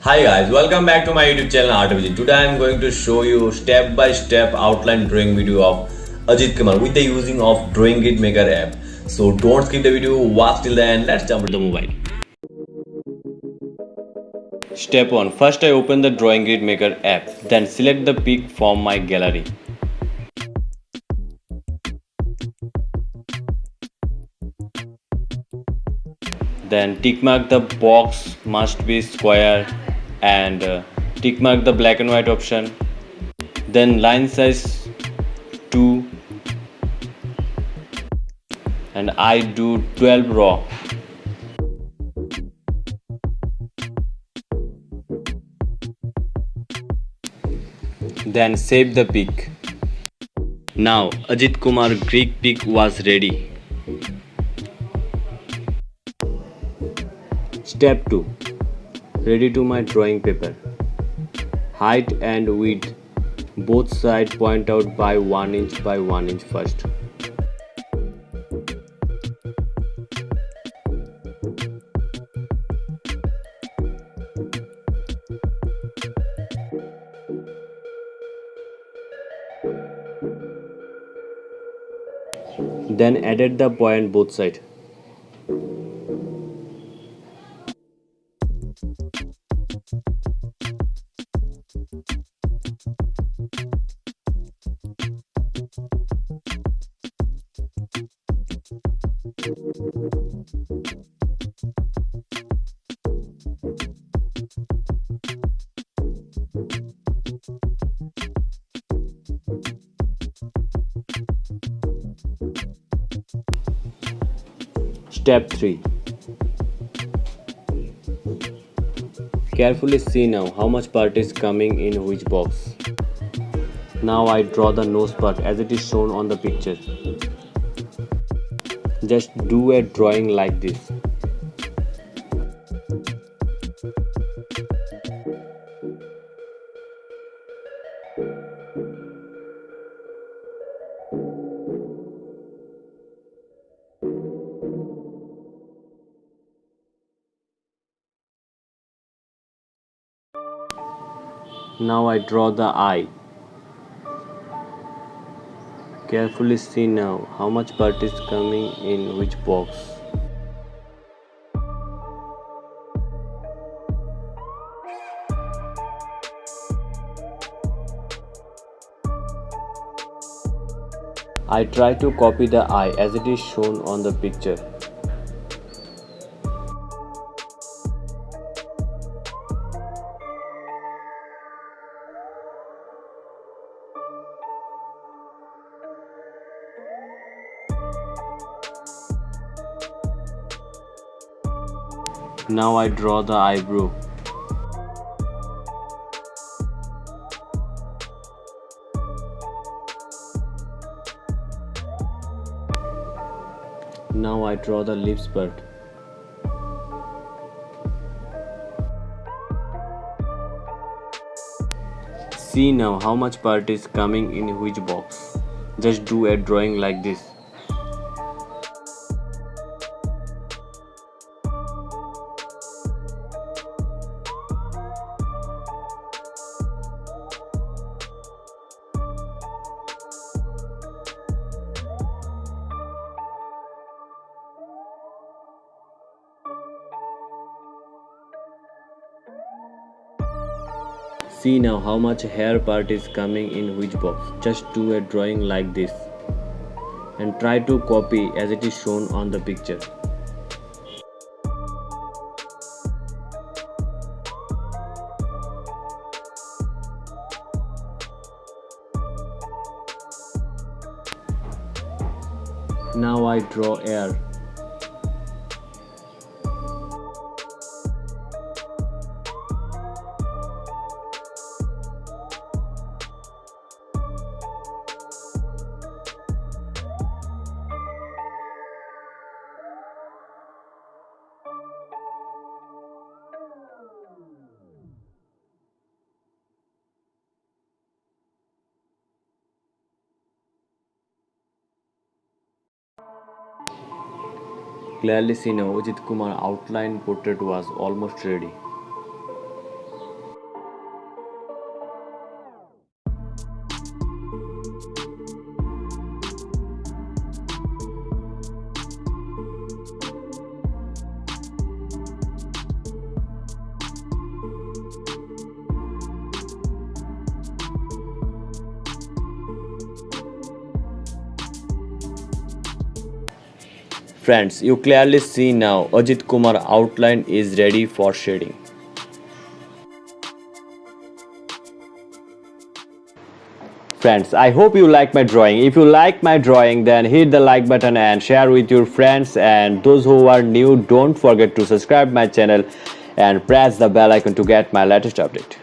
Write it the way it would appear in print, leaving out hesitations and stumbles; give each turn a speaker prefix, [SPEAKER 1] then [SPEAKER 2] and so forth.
[SPEAKER 1] Hi guys, welcome back to my YouTube channel Abhijit. Today I am going to show you step by step outline drawing video of Ajith Kumar with the using of Drawing Grid Maker app. So don't skip the video, watch till the end. Let's jump into the mobile. Step 1. First I open the Drawing Grid Maker app. Then select the pic from my gallery. Then tick mark the box must be square and tick mark the black and white option. Then line size 2 and I do 12 raw. Then save the pic. Now Ajith Kumar Greek pic was ready. Step 2. Ready to my drawing paper. Height and width both sides point out by 1 inch by 1 inch first. Then added the point both sides. Step 3. Carefully see now how much part is coming in which box. Now I draw the nose part as it is shown on the picture. Just do a drawing like this. Now I draw the eye. Carefully see now how much part is coming in which box. I try to copy the eye as it is shown on the picture. Now I draw the eyebrow. Now I draw the lips part. See now how much part is coming in which box. Just do a drawing like this. See now how much hair part is coming in which box. Just do a drawing like this and try to copy as it is shown on the picture. Now I draw air. Clearly see now Ajith Kumar outline portrait was almost ready. Friends, you clearly see now Ajith Kumar outline is ready for shading. Friends, I hope you like my drawing. If you like my drawing, then hit the like button and share with your friends. And those who are new, don't forget to subscribe my channel and press the bell icon to get my latest update.